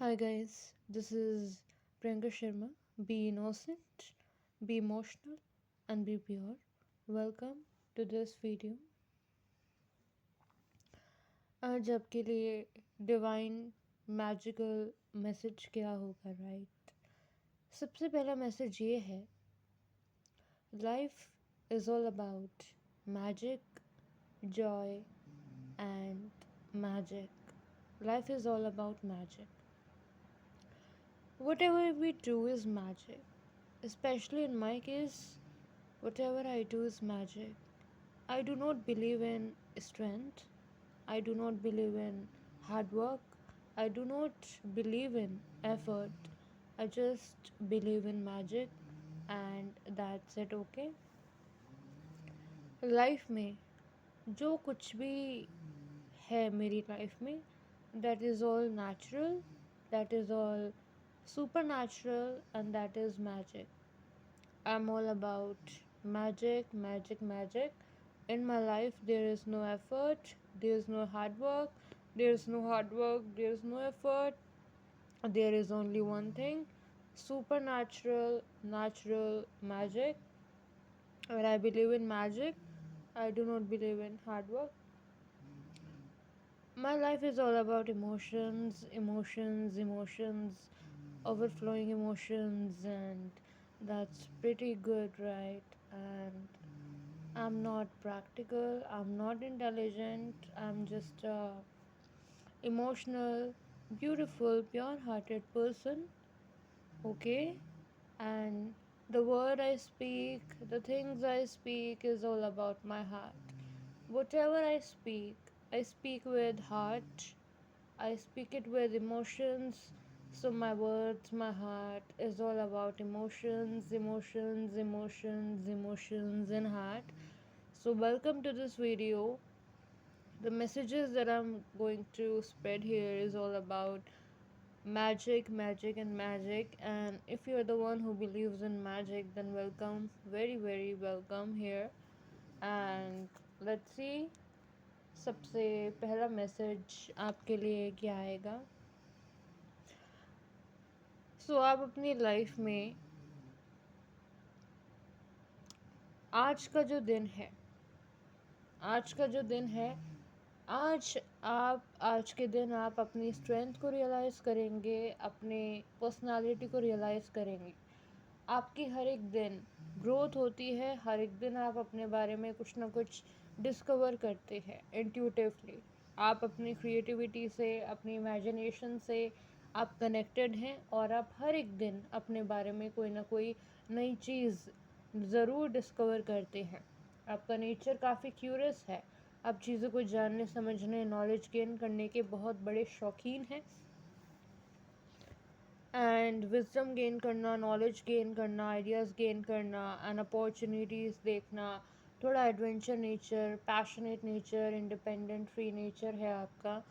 Hi guys, this is Priyanka Sharma. Be innocent, be emotional, and be pure. Welcome to this video. आज आपके लिए divine magical message क्या होगा, right? सबसे पहला मैसेज ये है, life is all about magic, Joy and magic. Life is all about magic. Whatever we do is magic. Especially in my case, whatever I do is magic. I do not believe in strength. I do not believe in hard work. I do not believe in effort. I just believe in magic, and that's it, okay? Life में जो कुछ भी है मेरी life में, that is all natural, that is all supernatural, and that is magic. I'm all about magic, magic, magic. In my life, there is no effort, there is no hard work, there is no hard work, there is no effort. There is only one thing, supernatural, natural magic. When I believe in magic, I do not believe in hard work. My life is all about emotions, emotions, emotions, overflowing emotions, and that's pretty good, right? And I'm not practical, I'm not intelligent, I'm just a emotional, beautiful, pure-hearted person, okay? And the word I speak, the things I speak is all about my heart. Whatever I speak with heart. I speak it with emotions. So my words, my heart is all about emotions, emotions, emotions, emotions, and heart. So welcome to this video. The messages that I'm going to spread here is all about magic, magic, and magic. And if you're the one who believes in magic, then welcome, very, very welcome here. And let's see, सबसे पहला message आपके लिए क्या आएगा. आप अपनी life में आज का जो दिन है, आज का जो दिन है, आज के दिन आप अपनी स्ट्रेंथ को रियलाइज़ करेंगे, अपने पर्सनालिटी को रियलाइज़ करेंगे. आपकी हर एक दिन ग्रोथ होती है, हर एक दिन आप अपने बारे में कुछ ना कुछ डिस्कवर करते हैं इंट्यूटिवली. आप अपनी क्रिएटिविटी से, अपनी इमेजिनेशन से आप कनेक्टेड हैं और आप हर एक दिन अपने बारे में कोई ना कोई नई चीज़ ज़रूर डिस्कवर करते हैं. आपका नेचर काफ़ी क्यूरियस है. आप चीज़ों को जानने, समझने, नॉलेज गेन करने के बहुत बड़े शौकीन हैं. एंड विजडम गेन करना, नॉलेज गेन करना, आइडियाज़ गेन करना एंड अपॉर्चुनिटीज़ देखना, थोड़ा adventure nature, passionate nature, independent free nature है आपका,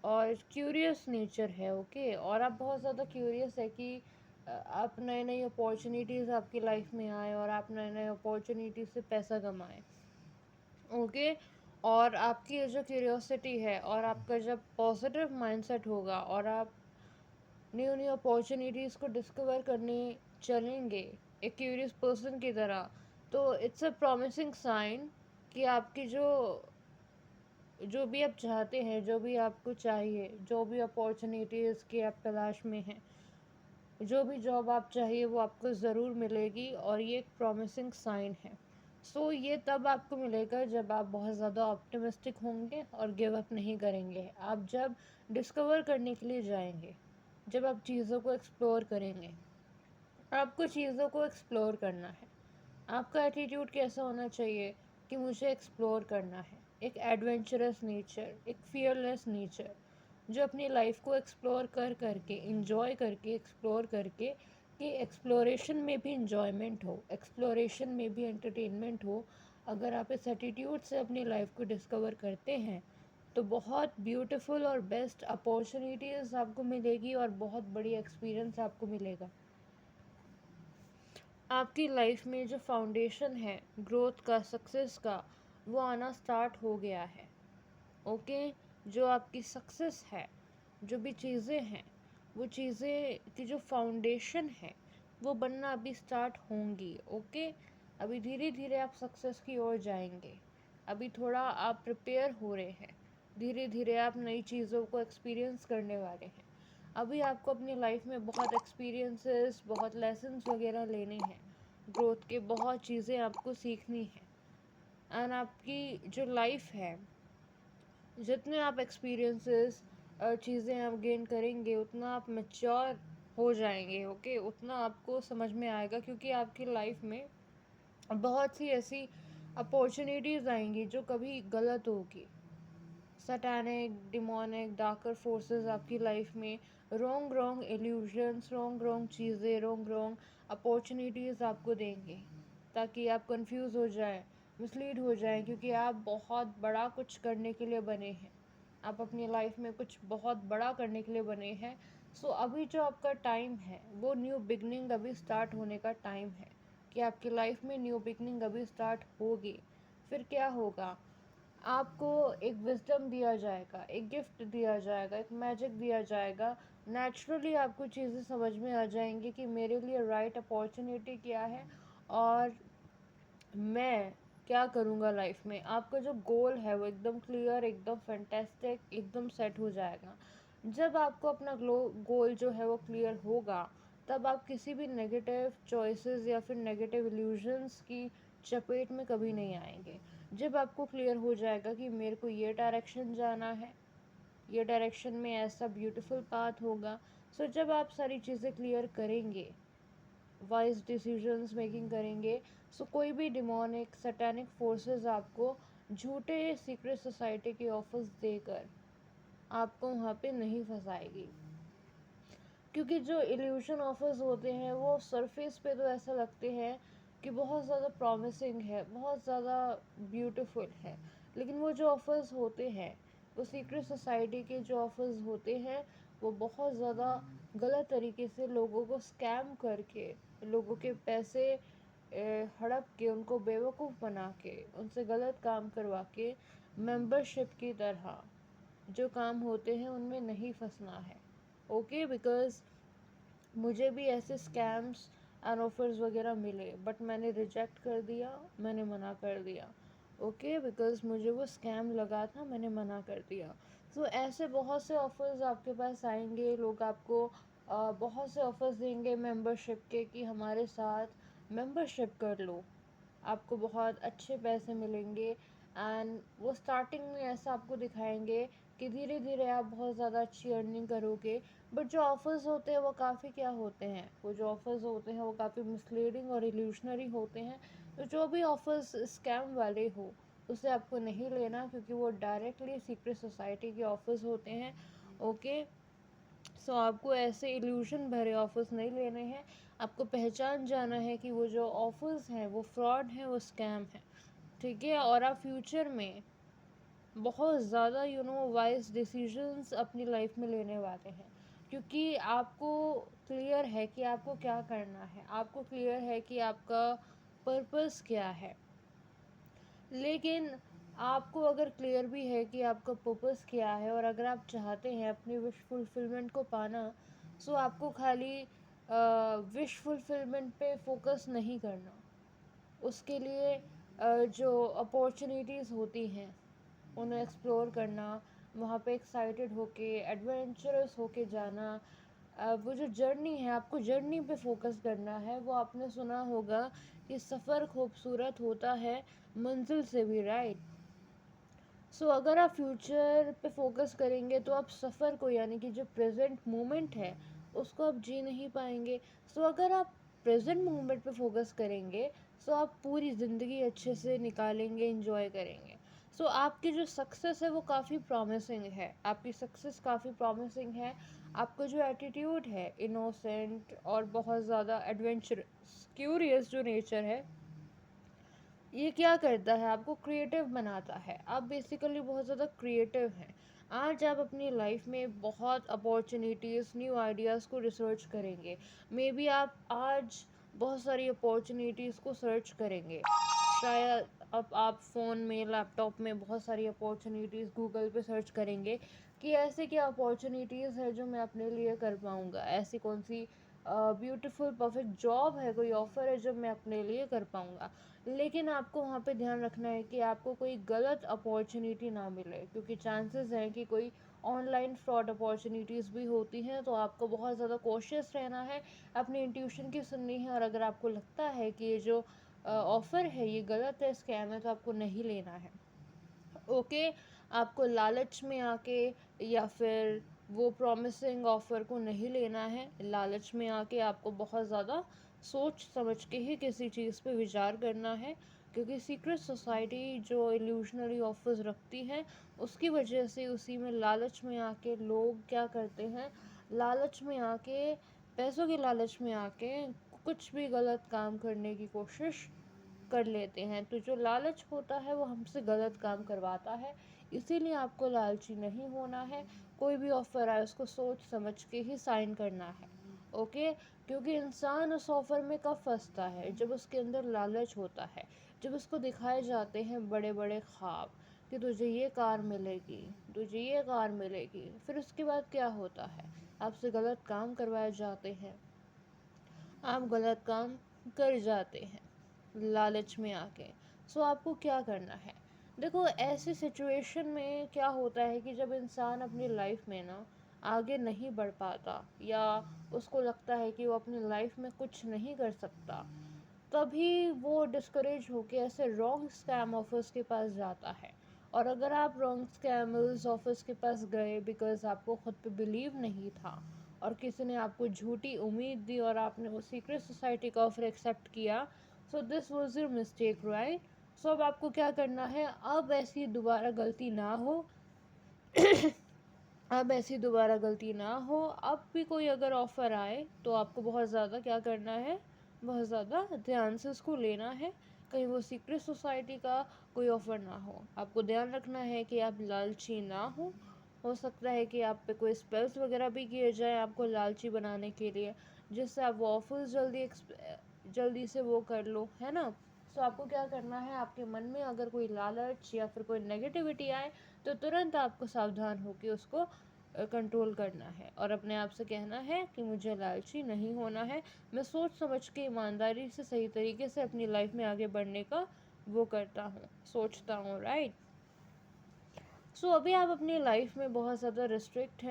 और क्यूरियस नेचर है, ओके. और आप बहुत ज़्यादा क्यूरियस है कि आप नई नई अपॉर्चुनिटीज़ आपकी लाइफ में आए और आप नए नए अपॉर्चुनिटीज़ से पैसा कमाएं, ओके. और आपकी ये जो क्यूरियोसिटी है और आपका जब पॉजिटिव माइंडसेट होगा और आप न्यू न्यू अपॉर्चुनिटीज़ को डिस्कवर करने चलेंगे एक क्यूरियस पर्सन की तरह, तो इट्स अ प्रॉमिसिंग साइन कि आपकी जो जो भी आप चाहते हैं, जो भी आपको चाहिए, जो भी अपॉर्चुनिटीज़ की आप तलाश में हैं, जो भी जॉब आप चाहिए वो आपको ज़रूर मिलेगी. और ये एक प्रॉमिसिंग साइन है. ये तब आपको मिलेगा जब आप बहुत ज़्यादा ऑप्टिमिस्टिक होंगे और गिव अप नहीं करेंगे. आप जब डिस्कवर करने के लिए जाएंगे, जब आप चीज़ों को एक्सप्लोर करेंगे. आपको चीज़ों को एक्सप्लोर करना है. आपका एटीट्यूड कैसा होना चाहिए कि मुझे एक्सप्लोर करना है. एक एडवेंचरस नेचर, एक फियरलेस नेचर, जो अपनी लाइफ को एक्सप्लोर करके, इंजॉय करके, एक्सप्लोर करके, कि एक्सप्लोरेशन में भी इंजॉयमेंट हो, एक्सप्लोरेशन में भी एंटरटेनमेंट हो. अगर आप इस एटीट्यूड से अपनी लाइफ को डिस्कवर करते हैं तो बहुत ब्यूटीफुल और बेस्ट अपॉर्चुनिटीज़ आपको मिलेगी और बहुत बड़ी एक्सपीरियंस आपको मिलेगा. आपकी लाइफ में जो फाउंडेशन है ग्रोथ का, सक्सेस का, वो आना स्टार्ट हो गया है, ओके. जो आपकी सक्सेस है, जो भी चीज़ें हैं वो चीज़ें की जो फाउंडेशन है वो बनना अभी स्टार्ट होंगी। ओके, अभी धीरे धीरे आप सक्सेस की ओर जाएंगे। अभी थोड़ा आप प्रिपेयर हो रहे हैं, धीरे धीरे आप नई चीज़ों को एक्सपीरियंस करने वाले हैं। अभी आपको अपनी लाइफ में बहुत एक्सपीरियंसेस, बहुत लेसन्स वगैरह लेने हैं, ग्रोथ के बहुत चीज़ें आपको सीखनी है। एंड आपकी जो लाइफ है, जितने आप एक्सपीरियंसेस चीज़ें आप गेन करेंगे उतना आप मैच्योर हो जाएंगे। ओके, उतना आपको समझ में आएगा, क्योंकि आपकी लाइफ में बहुत सी ऐसी अपॉर्चुनिटीज़ आएंगी जो कभी गलत होगी। सैटानिक, डिमोनिक, डार्कर फोर्सेस आपकी लाइफ में wrong wrong illusions, wrong wrong चीज़ें, रॉन्ग रॉन्ग अपॉर्चुनिटीज़ आपको देंगे, ताकि आप कंफ्यूज हो जाए, मिसलीड हो जाए, क्योंकि आप बहुत बड़ा कुछ करने के लिए बने हैं। आप अपनी लाइफ में कुछ बहुत बड़ा करने के लिए बने हैं। सो अभी जो आपका टाइम है वो न्यू बिगनिंग अभी स्टार्ट होने का टाइम है, कि आपकी लाइफ में न्यू बिगनिंग अभी स्टार्ट होगी। फिर क्या होगा, आपको एक विजडम दिया जाएगा, एक गिफ्ट दिया जाएगा, एक मैजिक दिया जाएगा। नेचुरली आपको चीज़ें समझ में आ जाएंगी कि मेरे लिए राइट अपॉर्चुनिटी क्या है और मैं क्या करूँगा लाइफ में। आपका जो गोल है वो एकदम क्लियर, एकदम फैंटेस्टिक, एकदम सेट हो जाएगा। जब आपको अपना गोल जो है वो क्लियर होगा, तब आप किसी भी नेगेटिव चॉइसेस या फिर नेगेटिव इल्यूजन्स की चपेट में कभी नहीं आएंगे। जब आपको क्लियर हो जाएगा कि मेरे को ये डायरेक्शन जाना है, ये डायरेक्शन में ऐसा ब्यूटीफुल पाथ होगा, सो जब आप सारी चीज़ें क्लियर करेंगे, वाइज डिसीजंस मेकिंग करेंगे, सो कोई भी डिमोनिक सैटेनिक फोर्सेस आपको झूठे सीक्रेट सोसाइटी के ऑफर्स देकर आपको वहाँ पे नहीं फंसाएगी। क्योंकि जो इल्यूशन ऑफर्स होते हैं वो सरफेस पे तो ऐसा लगते हैं कि बहुत ज़्यादा प्रॉमिसिंग है, बहुत ज़्यादा ब्यूटीफुल है, लेकिन वो जो ऑफर्स होते हैं, वो सीक्रेट सोसाइटी के जो ऑफर्स होते हैं, वो बहुत ज़्यादा गलत तरीके से लोगों को स्कैम करके, लोगों के पैसे हड़प के, उनको बेवकूफ़ बना के, उनसे गलत काम करवा के, मेंबरशिप की तरह जो काम होते हैं उनमें नहीं फंसना है। ओके, बिकॉज़ मुझे भी ऐसे स्कैम्स एंड ऑफर्स वगैरह मिले, बट मैंने रिजेक्ट कर दिया, मैंने मना कर दिया। ओके, बिकॉज़ मुझे वो स्कैम लगा था, मैंने मना कर दिया। सो ऐसे बहुत से ऑफर्स आपके पास आएंगे, लोग आपको बहुत से ऑफर्स देंगे मेंबरशिप के, कि हमारे साथ मेंबरशिप कर लो, आपको बहुत अच्छे पैसे मिलेंगे। एंड वो स्टार्टिंग में ऐसा आपको दिखाएंगे कि धीरे धीरे आप बहुत ज़्यादा अच्छी अर्निंग करोगे। बट जो ऑफ़र्स होते हैं वो काफ़ी क्या होते हैं, वो जो ऑफ़र्स होते हैं वो काफ़ी मिसलीडिंग और इल्यूशनरी होते हैं। तो जो भी ऑफ़र्स स्कैम वाले हो, उसे आपको नहीं लेना, क्योंकि वो डायरेक्टली सीक्रेट सोसाइटी के ऑफ़र्स होते हैं। ओके, सो आपको ऐसे इल्यूशन भरे ऑफर्स नहीं लेने हैं। आपको पहचान जाना है कि वो जो ऑफर्स हैं वो फ्रॉड हैं, वो स्कैम है। ठीक है, और आप फ्यूचर में बहुत ज़्यादा वाइज डिसीजंस अपनी लाइफ में लेने वाले हैं, क्योंकि आपको क्लियर है कि आपको क्या करना है, आपको क्लियर है कि आपका पर्पस क्या है। लेकिन आपको अगर क्लियर भी है कि आपका पर्पस क्या है, और अगर आप चाहते हैं अपनी विश फुलफिलमेंट को पाना, सो आपको खाली विश फुलफिलमेंट पे फोकस नहीं करना। उसके लिए जो अपॉर्चुनिटीज़ होती हैं उन्हें एक्सप्लोर करना, वहाँ पे एक्साइटेड होके, एडवेंचरस होके जाना। वो जो जर्नी है, आपको जर्नी पे फोकस करना है। वो आपने सुना होगा कि सफ़र खूबसूरत होता है मंजिल से भी, राइट। सो अगर आप फ्यूचर पे फोकस करेंगे तो आप सफ़र को, यानी कि जो प्रेजेंट मोमेंट है, उसको आप जी नहीं पाएंगे। सो अगर आप प्रेजेंट मोमेंट पे फोकस करेंगे, सो आप पूरी ज़िंदगी अच्छे से निकालेंगे, इंजॉय करेंगे। सो आपकी जो सक्सेस है वो काफ़ी प्रॉमिसिंग है, आपकी सक्सेस काफ़ी प्रॉमिसिंग है। आपका जो एटीट्यूड है, इनोसेंट और बहुत ज़्यादा एडवेंचरस, क्यूरियस जो नेचर है, ये क्या करता है, आपको क्रिएटिव बनाता है। आप बेसिकली बहुत ज़्यादा क्रिएटिव हैं। आज आप अपनी लाइफ में बहुत अपॉर्चुनिटीज़, न्यू आइडियाज़ को रिसर्च करेंगे। मे बी आप आज बहुत सारी अपॉर्चुनिटीज़ को सर्च करेंगे। शायद अब आप फ़ोन में, लैपटॉप में बहुत सारी अपॉर्चुनिटीज़ गूगल पे सर्च करेंगे, कि ऐसे क्या अपॉर्चुनिटीज़ है जो मैं अपने लिए कर पाऊँगा, ऐसी कौन सी ब्यूटीफुल परफेक्ट जॉब है, कोई ऑफ़र है जो मैं अपने लिए कर पाऊँगा। लेकिन आपको वहाँ पे ध्यान रखना है कि आपको कोई गलत अपॉर्चुनिटी ना मिले, क्योंकि चांसेस हैं कि कोई ऑनलाइन फ्रॉड अपॉर्चुनिटीज़ भी होती हैं। तो आपको बहुत ज़्यादा कॉशियस रहना है, अपनी इंट्यूशन की सुननी है, और अगर आपको लगता है कि ये जो ऑफ़र है ये गलत है, स्कैम है, तो आपको नहीं लेना है। ओके, आपको लालच में आके या फिर वो प्रॉमिसिंग ऑफ़र को नहीं लेना है। लालच में आके आपको बहुत ज़्यादा सोच समझ के ही किसी चीज़ पे विचार करना है, क्योंकि सीक्रेट सोसाइटी जो इल्यूशनरी ऑफर्स रखती है उसकी वजह से उसी में लालच में आके लोग क्या करते हैं, लालच में आके, पैसों के लालच में आके कुछ भी गलत काम करने की कोशिश कर लेते हैं। तो जो लालच होता है वो हमसे गलत काम करवाता है, इसीलिए आपको लालची नहीं होना है। कोई भी ऑफ़र आए उसको सोच समझ के ही साइन करना है। ओके, क्योंकि इंसान उस ऑफ़र में कब फंसता है, जब उसके अंदर लालच होता है, जब उसको दिखाए जाते हैं बड़े बड़े ख्वाब कि तुझे ये कार मिलेगी, तुझे ये कार मिलेगी। फिर उसके बाद क्या होता है, आपसे गलत काम करवाए जाते हैं, आप गलत काम कर जाते हैं लालच में आके। सो आपको क्या करना है, देखो ऐसी सिचुएशन में क्या होता है कि जब इंसान अपनी लाइफ में ना आगे नहीं बढ़ पाता, या उसको लगता है कि वो अपनी लाइफ में कुछ नहीं कर सकता, तभी वो डिस्करेज होके ऐसे रॉन्ग स्कैम ऑफर्स के पास जाता है। और अगर आप रॉन्ग स्कैमर्स ऑफर्स के पास गए बिकॉज आपको खुद पे बिलीव नहीं था, और किसी ने आपको झूठी उम्मीद दी और आपने वो सीक्रेट सोसाइटी का ऑफर एक्सेप्ट किया, so this was your mistake, right. सो अब आपको क्या करना है, अब ऐसी दोबारा गलती ना हो। अब ऐसी दोबारा गलती ना हो। अब भी कोई अगर ऑफ़र आए तो आपको बहुत ज़्यादा क्या करना है, बहुत ज़्यादा ध्यान से उसको लेना है, कहीं वो सीक्रेट सोसाइटी का कोई ऑफ़र ना हो। आपको ध्यान रखना है कि आप लालची ना हो सकता है कि आप पे कोई स्पेल्स वगैरह भी किए जाए आपको लालची बनाने के लिए, जिससे आप वो ऑफर्स जल्दी से वो कर लो, है ना। सो आपको क्या करना है, आपके मन में अगर कोई लालच या फिर कोई नेगेटिविटी आए तो तुरंत आपको सावधान होकर उसको कंट्रोल करना है, और अपने आप से कहना है कि मुझे लालची नहीं होना है, मैं सोच समझ के ईमानदारी से सही तरीके से अपनी लाइफ में आगे बढ़ने का वो करता हूँ, सोचता हूँ, राइट। सो अभी आप अपनी लाइफ में बहुत ज़्यादा स्ट्रिक्ट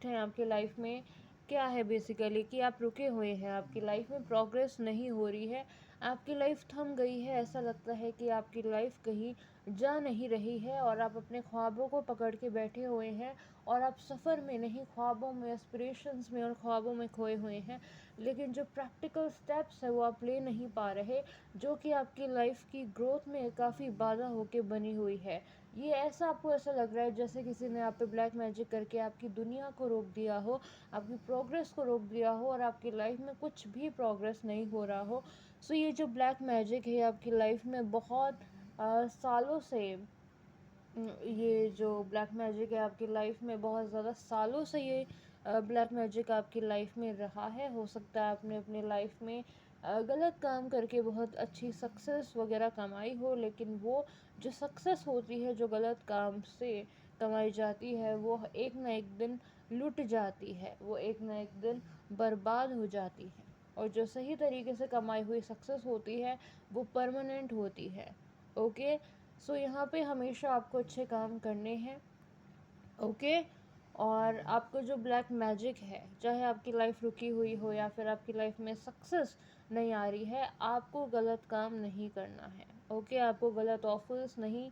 हैं आपकी लाइफ में। क्या है बेसिकली कि आप रुके हुए हैं, आपकी लाइफ में प्रोग्रेस नहीं हो रही है, आपकी लाइफ थम गई है, ऐसा लगता है कि आपकी लाइफ कहीं जा नहीं रही है, और आप अपने ख्वाबों को पकड़ के बैठे हुए हैं, और आप सफ़र में नहीं, ख्वाबों में, एस्पिरेशंस में और ख्वाबों में खोए हुए हैं। लेकिन जो प्रैक्टिकल स्टेप्स है वो आप ले नहीं पा रहे, जो कि आपकी लाइफ की ग्रोथ में काफ़ी बाधा होके बनी हुई है। ये ऐसा, आपको ऐसा लग रहा है जैसे किसी ने आप पे ब्लैक मैजिक करके आपकी दुनिया को रोक दिया हो, आपकी प्रोग्रेस को रोक दिया हो, और आपकी लाइफ में कुछ भी प्रोग्रेस नहीं हो रहा हो। सो ये जो ब्लैक मैजिक है आपकी लाइफ में बहुत सालों से, ये जो ब्लैक मैजिक है आपकी लाइफ में बहुत ज़्यादा सालों से, ये ब्लैक मैजिक आपकी लाइफ में रहा है। हो सकता है आपने अपनी लाइफ में गलत काम करके बहुत अच्छी सक्सेस वगैरह कमाई हो, लेकिन वो जो सक्सेस होती है, जो गलत काम से कमाई जाती है, वो एक ना एक दिन लुट जाती है, वो एक ना एक दिन बर्बाद हो जाती है। और जो सही तरीके से कमाई हुई सक्सेस होती है वो परमानेंट होती है। ओके, सो यहाँ पे हमेशा आपको अच्छे काम करने हैं। ओके, और आपको जो ब्लैक मैजिक है, चाहे आपकी लाइफ रुकी हुई हो या फिर आपकी लाइफ में सक्सेस नहीं आ रही है, आपको गलत काम नहीं करना है। ओके, आपको गलत ऑफर्स नहीं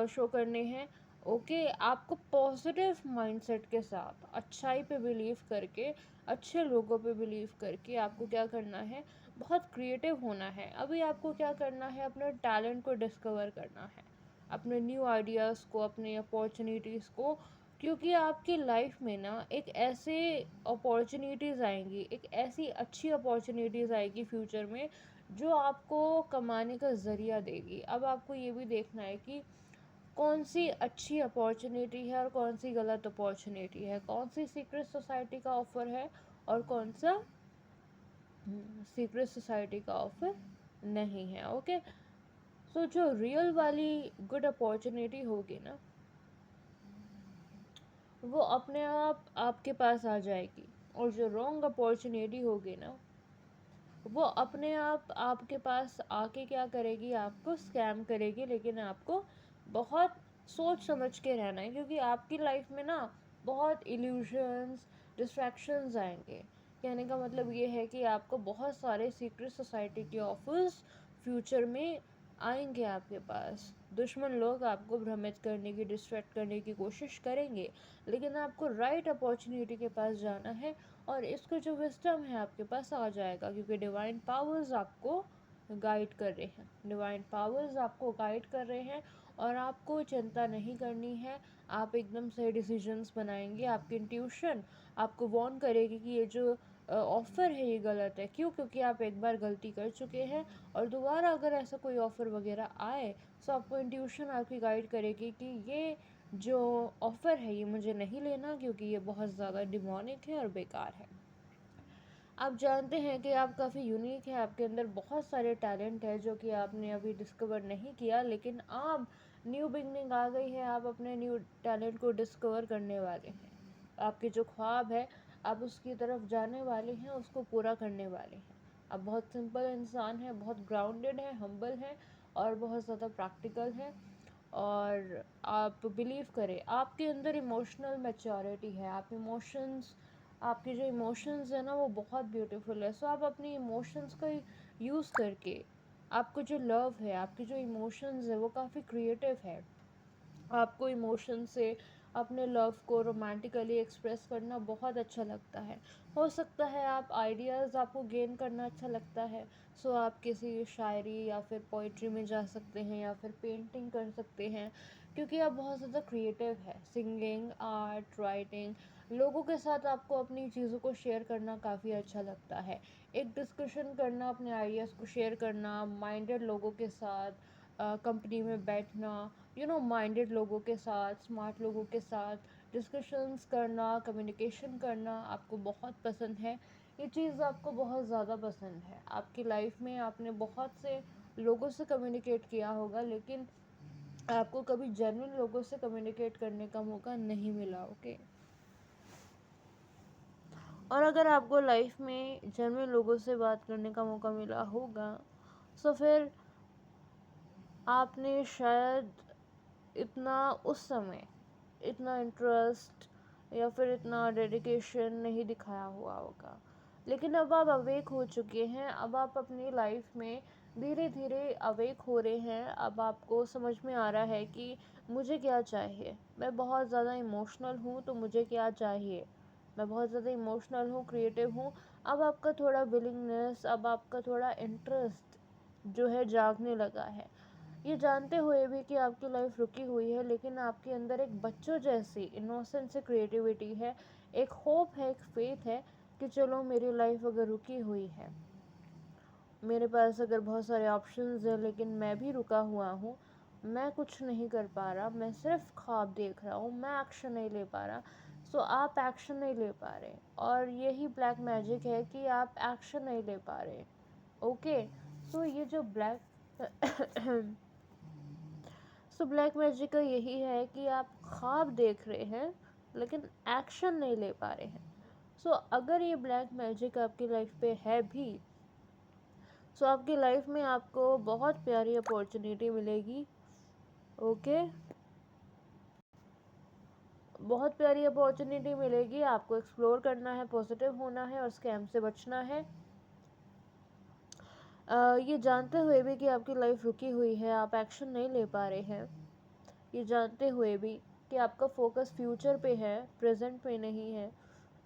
शो करने हैं। ओके, आपको पॉजिटिव माइंडसेट के साथ अच्छाई पे बिलीव करके, अच्छे लोगों पे बिलीव करके आपको क्या करना है, बहुत क्रिएटिव होना है। अभी आपको क्या करना है, अपने टैलेंट को डिस्कवर करना है, अपने न्यू आइडियाज़ को, अपने अपॉर्चुनिटीज़ को, क्योंकि आपकी लाइफ में ना एक ऐसे अपॉर्चुनिटीज़ आएंगी, एक ऐसी अच्छी अपॉर्चुनिटीज़ आएगी फ्यूचर में, जो आपको कमाने का ज़रिया देगी। अब आपको ये भी देखना है कि कौन सी अच्छी अपॉर्चुनिटी है और कौन सी गलत अपॉर्चुनिटी है, कौन सी सीक्रेट सोसाइटी का ऑफ़र है और कौन सा सीक्रेट सोसाइटी का ऑफ़र नहीं है। ओके, सो जो रियल वाली गुड अपॉर्चुनिटी होगी ना, वो अपने आप आपके पास आ जाएगी। और जो रॉन्ग अपॉर्चुनिटी होगी ना, वो अपने आप आपके पास आके क्या करेगी, आपको स्कैम करेगी। लेकिन आपको बहुत सोच समझ के रहना है, क्योंकि आपकी लाइफ में ना बहुत इल्यूशंस, डिस्ट्रैक्शंस आएंगे। कहने का मतलब ये है कि आपको बहुत सारे सीक्रेट सोसाइटी के ऑफर्स फ्यूचर में आएंगे आपके पास। दुश्मन लोग आपको भ्रमित करने की, डिस्ट्रैक्ट करने की कोशिश करेंगे, लेकिन आपको राइट अपॉर्चुनिटी के पास जाना है। और इसको जो विस्डम है आपके पास आ जाएगा, क्योंकि डिवाइन पावर्स आपको गाइड कर रहे हैं। डिवाइन पावर्स आपको गाइड कर रहे हैं और आपको चिंता नहीं करनी है। आप एकदम सही डिसीजंस बनाएंगे। आपकी इंट्यूशन आपको वार्न करेगी कि ये जो ऑफ़र है ये गलत है। क्यों? क्योंकि आप एक बार गलती कर चुके हैं, और दोबारा अगर ऐसा कोई ऑफ़र वगैरह आए तो आपको इंट्यूशन आपकी गाइड करेगी कि ये जो ऑफ़र है ये मुझे नहीं लेना, क्योंकि ये बहुत ज़्यादा डिमोनिक है और बेकार है। आप जानते हैं कि आप काफ़ी यूनिक है, आपके अंदर बहुत सारे टैलेंट है जो कि आपने अभी डिस्कवर नहीं किया, लेकिन आप न्यू बिगनिंग आ गई है, आप अपने न्यू टैलेंट को डिस्कवर करने वाले हैं। आपके जो ख्वाब है आप उसकी तरफ जाने वाले हैं, उसको पूरा करने वाले हैं। आप बहुत सिंपल इंसान हैं, बहुत ग्राउंडेड हैं, हम्बल हैं और बहुत ज़्यादा प्रैक्टिकल हैं। और आप बिलीव करें, आपके अंदर इमोशनल मैच्योरिटी है। आप इमोशंस, आपके जो इमोशंस है ना वो बहुत ब्यूटीफुल है। सो आप अपनी इमोशंस का यूज़ करके, आपको जो लव है, आपके जो इमोशंस है वो काफ़ी क्रिएटिव है। आपको इमोशन से अपने लव को रोमांटिकली एक्सप्रेस करना बहुत अच्छा लगता है। हो सकता है आप आइडियाज़, आपको गेन करना अच्छा लगता है। सो आप किसी शायरी या फिर पोइट्री में जा सकते हैं या फिर पेंटिंग कर सकते हैं, क्योंकि आप बहुत ज़्यादा क्रिएटिव है। सिंगिंग, आर्ट, राइटिंग, लोगों के साथ आपको अपनी चीज़ों को शेयर करना काफ़ी अच्छा लगता है। एक डिस्कशन करना, अपने आइडियाज़ को शेयर करना, माइंडेड लोगों के साथ कंपनी में बैठना, माइंडेड लोगों के साथ, स्मार्ट लोगों के साथ डिस्कशंस करना, कम्युनिकेशन करना आपको बहुत पसंद है। ये चीज़ आपको बहुत ज़्यादा पसंद है। आपकी लाइफ में आपने बहुत से लोगों से कम्युनिकेट किया होगा, लेकिन आपको कभी जेन्युइन लोगों से कम्युनिकेट करने का मौका नहीं मिला। ओके। और अगर आपको लाइफ में जेन्युइन लोगों से बात करने का मौका मिला होगा, तो फिर आपने शायद इतना उस समय इतना इंटरेस्ट या फिर इतना डेडिकेशन नहीं दिखाया हुआ होगा। लेकिन अब आप अवेक हो चुके हैं। अब आप अपनी लाइफ में धीरे धीरे अवेक हो रहे हैं। अब आपको समझ में आ रहा है कि मुझे क्या चाहिए। मैं बहुत ज़्यादा इमोशनल हूँ, तो मुझे क्या चाहिए। मैं बहुत ज़्यादा इमोशनल हूँ, क्रिएटिव हूँ। अब आपका थोड़ा विलिंगनेस, अब आपका थोड़ा इंटरेस्ट जो है जागने लगा है। ये जानते हुए भी कि आपकी लाइफ रुकी हुई है, लेकिन आपके अंदर एक बच्चों जैसी इनोसेंस से क्रिएटिविटी है, एक होप है, एक फेथ है कि चलो मेरी लाइफ अगर रुकी हुई है, मेरे पास अगर बहुत सारे ऑप्शंस हैं, लेकिन मैं भी रुका हुआ हूँ, मैं कुछ नहीं कर पा रहा, मैं सिर्फ ख्वाब देख रहा हूँ, मैं एक्शन नहीं ले पा रहा। सो आप एक्शन नहीं ले पा रहे, और यही ब्लैक मैजिक है कि आप एक्शन नहीं ले पा रहे। ओके। सो ये जो ब्लैक सो ब्लैक मैजिक का यही है कि आप ख्वाब देख रहे हैं लेकिन एक्शन नहीं ले पा रहे हैं। सो अगर ये ब्लैक मैजिक आपकी लाइफ पे है भी, सो आपकी लाइफ में आपको बहुत प्यारी अपॉर्चुनिटी मिलेगी। ओके। बहुत प्यारी अपॉर्चुनिटी मिलेगी। आपको एक्सप्लोर करना है, पॉजिटिव होना है और स्कैम से बचना है। ये जानते हुए भी कि आपकी लाइफ रुकी हुई है, आप एक्शन नहीं ले पा रहे हैं, ये जानते हुए भी कि आपका फोकस फ्यूचर पे है, प्रेजेंट पे नहीं है,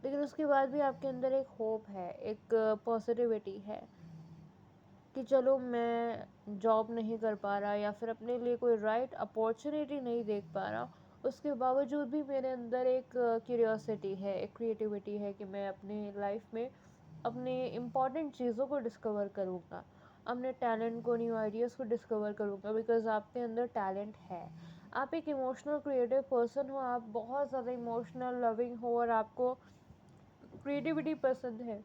लेकिन उसके बाद भी आपके अंदर एक होप है, एक पॉजिटिविटी है कि चलो मैं जॉब नहीं कर पा रहा या फिर अपने लिए कोई राइट अपॉर्चुनिटी नहीं देख पा रहा, उसके बावजूद भी मेरे अंदर एक क्यूरियोसिटी है, एक क्रिएटिविटी है कि मैं अपनी लाइफ में अपने इम्पॉर्टेंट चीज़ों को डिस्कवर करूँगा, अपने टैलेंट को, न्यू आइडियाज़ को डिस्कवर करूँगा, बिकॉज आपके अंदर टैलेंट है। आप एक इमोशनल क्रिएटिव पर्सन हो, आप बहुत ज़्यादा इमोशनल लविंग हो और आपको क्रिएटिविटी पसंद है।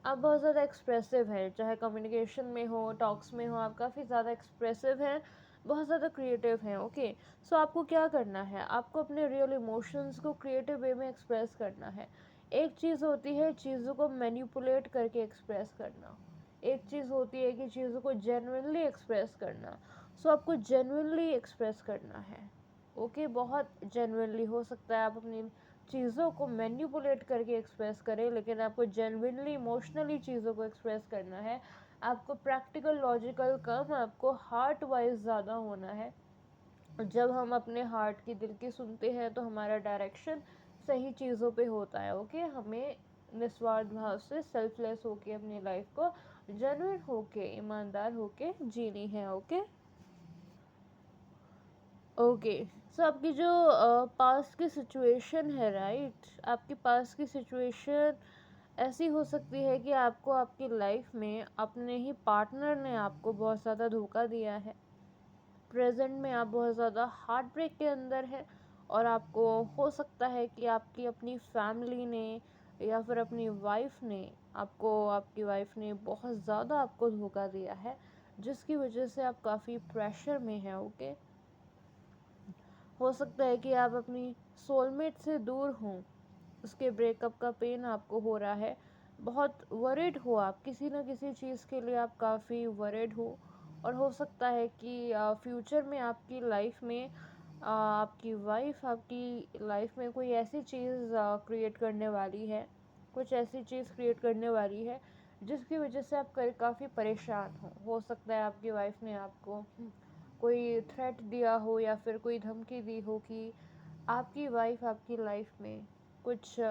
आप बहुत ज़्यादा एक्सप्रेसिव हैं, चाहे कम्युनिकेशन में हो, टॉक्स में हो, आप काफ़ी ज़्यादा एक्सप्रेसिव हैं। बहुत ज़्यादा क्रिएटिव हैं। ओके, सो आपको क्या करना है, आपको अपने रियल इमोशंस को क्रिएटिव वे में एक्सप्रेस करना है। एक चीज़ होती है चीज़ों को मैनिपुलेट करके एक्सप्रेस करना, एक चीज़ होती है कि चीज़ों को जेन्युइनली एक्सप्रेस करना। सो आपको जेन्युइनली एक्सप्रेस करना है। ओके, बहुत जेन्युइनली हो सकता है आप अपनी चीज़ों को मैनिपुलेट करके एक्सप्रेस करें, लेकिन आपको जेन्युइनली इमोशनली चीज़ों को एक्सप्रेस करना है। आपको प्रैक्टिकल लॉजिकल कम, आपको हार्ट वाइज ज़्यादा होना है। जब हम अपने हार्ट की दिल की सुनते हैं तो हमारा डायरेक्शन सही चीज़ों पे होता है। ओके, हमें निस्वार्थ भाव से सेल्फलेस होके अपनी लाइफ को जेन्युइन होके ईमानदार होके जीनी है। ओके, ओके, सो आपकी जो पास्ट की सिचुएशन है, राइट, आपकी पास्ट की सिचुएशन ऐसी हो सकती है कि आपको आपकी लाइफ में अपने ही पार्टनर ने आपको बहुत ज़्यादा धोखा दिया है। प्रेजेंट में आप बहुत ज़्यादा हार्ट ब्रेक के अंदर है, और आपको हो सकता है कि आपकी अपनी फैमिली ने या फिर अपनी वाइफ ने आपकी वाइफ ने बहुत ज़्यादा आपको धोखा दिया है, जिसकी वजह से आप काफ़ी प्रेशर में हैं। ओके, हो सकता है कि आप अपनी सोलमेट से दूर हों, उसके ब्रेकअप का पेन आपको हो रहा है, बहुत वरिड हो आप, किसी ना किसी चीज़ के लिए आप काफ़ी वरिड हो। और हो सकता है कि फ्यूचर में आपकी लाइफ में आपकी वाइफ आपकी लाइफ में कोई ऐसी चीज़ क्रिएट करने वाली है, कुछ ऐसी चीज़ क्रिएट करने वाली है जिसकी वजह से आप काफ़ी परेशान हो सकता है आपकी वाइफ ने आपको कोई थ्रेट दिया हो या फिर कोई धमकी दी हो कि आपकी वाइफ आपकी लाइफ में कुछ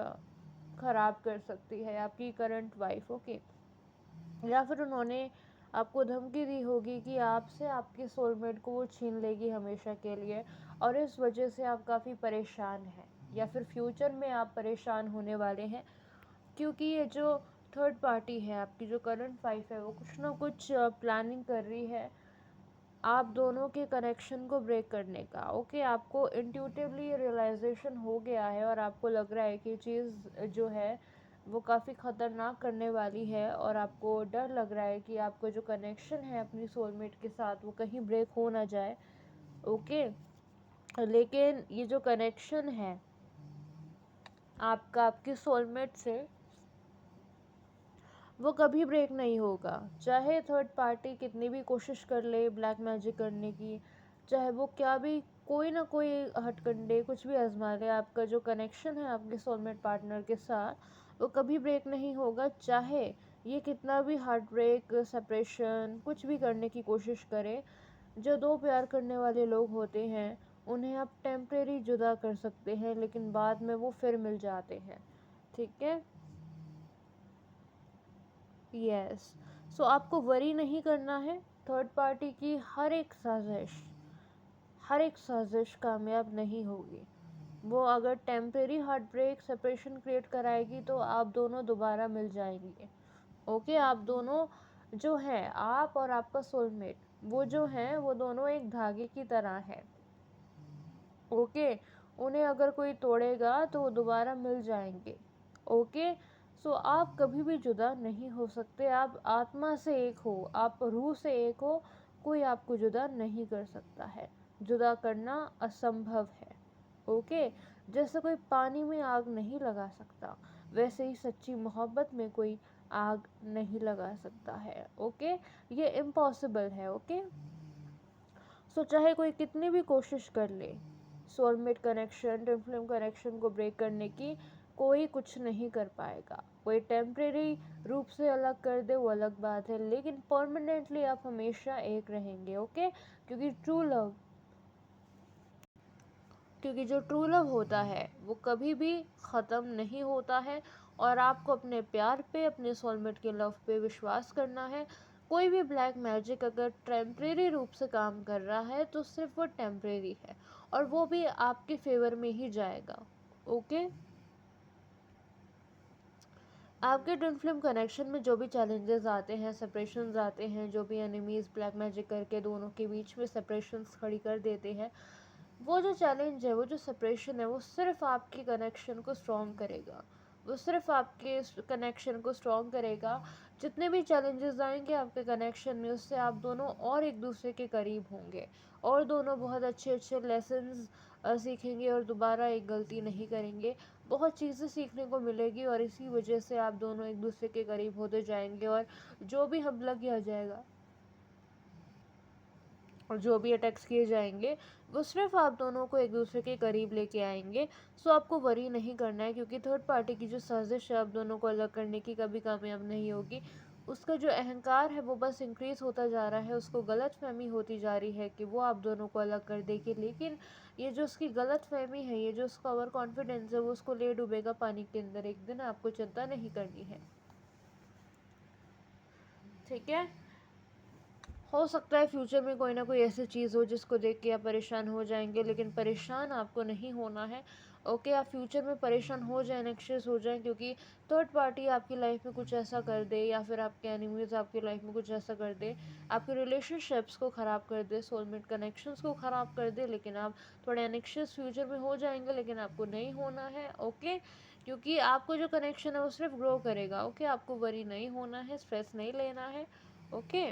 ख़राब कर सकती है, आपकी करंट वाइफ। ओके, या फिर उन्होंने आपको धमकी दी होगी कि आपसे आपके सोलमेट को वो छीन लेगी हमेशा के लिए, और इस वजह से आप काफ़ी परेशान हैं, या फिर फ्यूचर में आप परेशान होने वाले हैं, क्योंकि ये जो थर्ड पार्टी है, आपकी जो करंट वाइफ है, वो कुछ ना कुछ प्लानिंग कर रही है आप दोनों के कनेक्शन को ब्रेक करने का। ओके, आपको इंट्यूटिवली रियलाइजेशन हो गया है और आपको लग रहा है कि चीज़ जो है वो काफ़ी ख़तरनाक करने वाली है, और आपको डर लग रहा है कि आपका जो कनेक्शन है अपनी सोलमेट के साथ वो कहीं ब्रेक हो ना जाए। ओके, लेकिन ये जो कनेक्शन है आपका आपकी सोलमेट से, वो कभी ब्रेक नहीं होगा, चाहे थर्ड पार्टी कितनी भी कोशिश कर ले ब्लैक मैजिक करने की, चाहे वो क्या भी कोई ना कोई हथकंडे कुछ भी आजमा ले, आपका जो कनेक्शन है आपके सोलमेट पार्टनर के साथ वो कभी ब्रेक नहीं होगा। चाहे ये कितना भी हार्ट ब्रेक सेपरेशन कुछ भी करने की कोशिश करे, जो दो प्यार करने वाले लोग होते हैं उन्हें आप टेम्परेरी जुदा कर सकते हैं, लेकिन बाद में वो फिर मिल जाते हैं। ठीक है, यस, सो आपको वरी नहीं करना है। थर्ड पार्टी की हर एक साजिश कामयाब नहीं होगी। वो अगर temporary heart break separation create कराएगी तो आप दोनों दोबारा मिल जाएंगे। ओके, आप दोनों जो हैं, आप और आपका सोलमेट, वो जो हैं वो दोनों एक धागे की तरह हैं। ओके, उन्हें अगर कोई तोड़ेगा तो वो दोबारा मिल जाएंगे। ओके, सो आप कभी भी जुदा नहीं हो सकते, आप आत्मा से एक हो, आप रूह से एक हो, कोई आपको जुदा नहीं कर सकता है, जुदा करना असंभव है। ओके, जैसे कोई पानी में आग नहीं लगा सकता, वैसे ही सच्ची मोहब्बत में कोई आग नहीं लगा सकता है। ओके, ये इम्पॉसिबल है। ओके, सो चाहे कोई कितनी भी कोशिश कर ले soulmate connection twin flame connection को ब्रेक करने की, कोई कुछ नहीं कर पाएगा। कोई टेम्परेरी रूप से अलग कर दे वो अलग बात है, लेकिन परमानेंटली आप हमेशा एक रहेंगे। ओके, क्योंकि जो ट्रू लव होता है वो कभी भी ख़त्म नहीं होता है, और आपको अपने प्यार पे अपने सोलमेट के लव पे विश्वास करना है। कोई भी ब्लैक मैजिक अगर टेम्परेरी रूप से काम कर रहा है तो सिर्फ वो टेम्परेरी है, और वो भी आपके फेवर में ही जाएगा। ओके, आपके ट्विन फ्लेम कनेक्शन में जो भी चैलेंजेस आते हैं, सेपरेशंस आते हैं, जो भी एनिमीज़ ब्लैक मैजिक करके दोनों के बीच में सेपरेशंस खड़ी कर देते हैं, वो जो चैलेंज है, वो जो सेपरेशन है, वो सिर्फ आपकी कनेक्शन को स्ट्रॉन्ग करेगा। वो सिर्फ आपके इस कनेक्शन को स्ट्रॉन्ग करेगा। जितने भी चैलेंजेस आएंगे आपके कनेक्शन में, उससे आप दोनों और एक दूसरे के करीब होंगे और दोनों बहुत अच्छे अच्छे लेसन्स सीखेंगे और दोबारा एक गलती नहीं करेंगे। बहुत चीज़ें सीखने को मिलेगी और इसी वजह से आप दोनों एक दूसरे के करीब होते जाएंगे और जो भी हमला किया जाएगा और जो भी अटैक्स किए जाएंगे वो सिर्फ आप दोनों को एक दूसरे के करीब लेके आएंगे। सो आपको वरी नहीं करना है, क्योंकि थर्ड पार्टी की जो साजिश है आप दोनों को अलग करने की कभी कामयाब नहीं होगी। उसका जो अहंकार है वो बस इंक्रीज होता जा रहा है, उसको गलत फहमी होती जा रही है कि वो आप दोनों को अलग कर देगी। लेकिन ये जो उसकी गलत फहमी है, ये जो उसका ओवर कॉन्फिडेंस है, वो उसको ले डूबेगा पानी के अंदर एक दिन। आपको चिंता नहीं करनी है, ठीक है। हो सकता है फ्यूचर में कोई ना कोई ऐसी चीज़ हो जिसको देख के आप परेशान हो जाएंगे, लेकिन परेशान आपको नहीं होना है। ओके, आप फ्यूचर में परेशान हो जाए, एंग्शियस हो जाएं क्योंकि थर्ड पार्टी आपकी लाइफ में कुछ ऐसा कर दे, या फिर आपके एनिमीज़ आपकी लाइफ में कुछ ऐसा कर दे, आपके रिलेशनशिप्स को ख़राब कर दे, सोलमेट कनेक्शंस को ख़राब कर दे, लेकिन आप थोड़े एंग्शियस फ्यूचर में हो जाएंगे। लेकिन आपको नहीं होना है, ओके, क्योंकि आपको जो कनेक्शन है वो सिर्फ ग्रो करेगा। ओके, आपको वरी नहीं होना है, स्ट्रेस नहीं लेना है, ओके,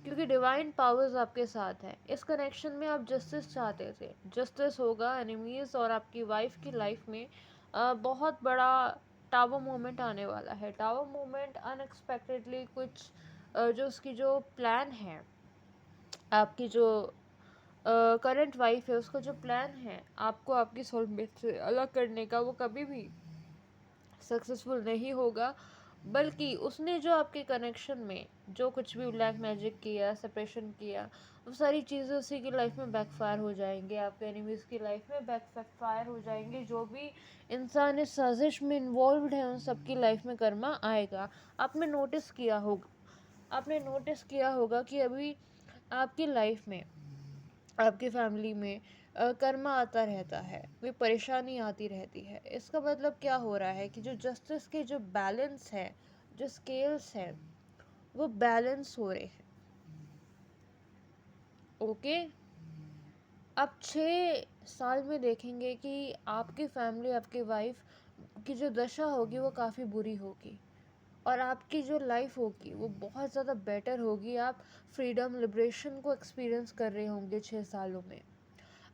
क्योंकि डिवाइन पावर्स आपके साथ है। इस कनेक्शन में आप जस्टिस चाहते थे, जस्टिस होगा। एनिमीज और आपकी वाइफ की लाइफ में बहुत बड़ा टावर मोमेंट आने वाला है। टावर मोमेंट अनएक्सपेक्टेडली कुछ जो उसकी जो प्लान है, आपकी जो करंट वाइफ है, उसका जो प्लान है आपको आपकी सोलमेट से अलग करने का, वो कभी भी सक्सेसफुल नहीं होगा। बल्कि उसने जो आपके कनेक्शन में जो कुछ भी ब्लैक मैजिक किया, सेपरेशन किया, वो सारी चीज़ें उसी की लाइफ में बैकफायर हो जाएंगे, आपके एनिमीज़ की लाइफ में बैकफायर हो जाएंगे। जो भी इंसान इस साजिश में इन्वॉल्व है उन सबकी लाइफ में कर्मा आएगा। आपने नोटिस किया होगा कि अभी आपकी लाइफ में, आपकी फैमिली में कर्मा आता रहता है, कोई परेशानी आती रहती है। इसका मतलब क्या हो रहा है कि जो जस्टिस के जो बैलेंस है, जो स्केल्स हैं, वो बैलेंस हो रहे हैं। ओके, आप 6 साल में देखेंगे कि आपकी फैमिली, आपकी वाइफ की जो दशा होगी वो काफ़ी बुरी होगी और आपकी जो लाइफ होगी वो बहुत ज़्यादा बेटर होगी। आप फ्रीडम, लिबरेशन को एक्सपीरियंस कर रहे होंगे 6 सालों में।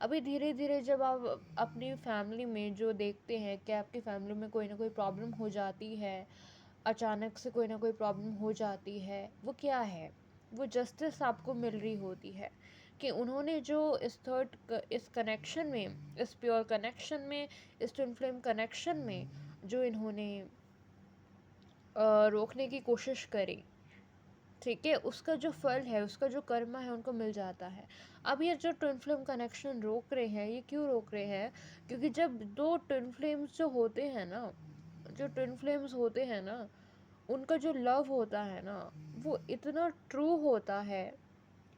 अभी धीरे धीरे जब आप अपनी फैमिली में जो देखते हैं कि आपकी फैमिली में कोई ना कोई प्रॉब्लम हो जाती है, अचानक से कोई ना कोई प्रॉब्लम हो जाती है, वो क्या है, वो जस्टिस आपको मिल रही होती है कि उन्होंने जो इस कनेक्शन में, इस प्योर कनेक्शन में, इस ट्विन फ्लेम कनेक्शन में जो इन्होंने रोकने की कोशिश करी, ठीक है, उसका जो फल है, उसका जो कर्मा है, उनको मिल जाता है। अब ये जो ट्विन फ्लेम कनेक्शन रोक रहे हैं, ये क्यों रोक रहे हैं? क्योंकि जब दो ट्विन फ्लेम्स जो होते हैं ना, जो ट्विन फ्लेम्स होते हैं ना, उनका जो लव होता है ना, वो इतना ट्रू होता है,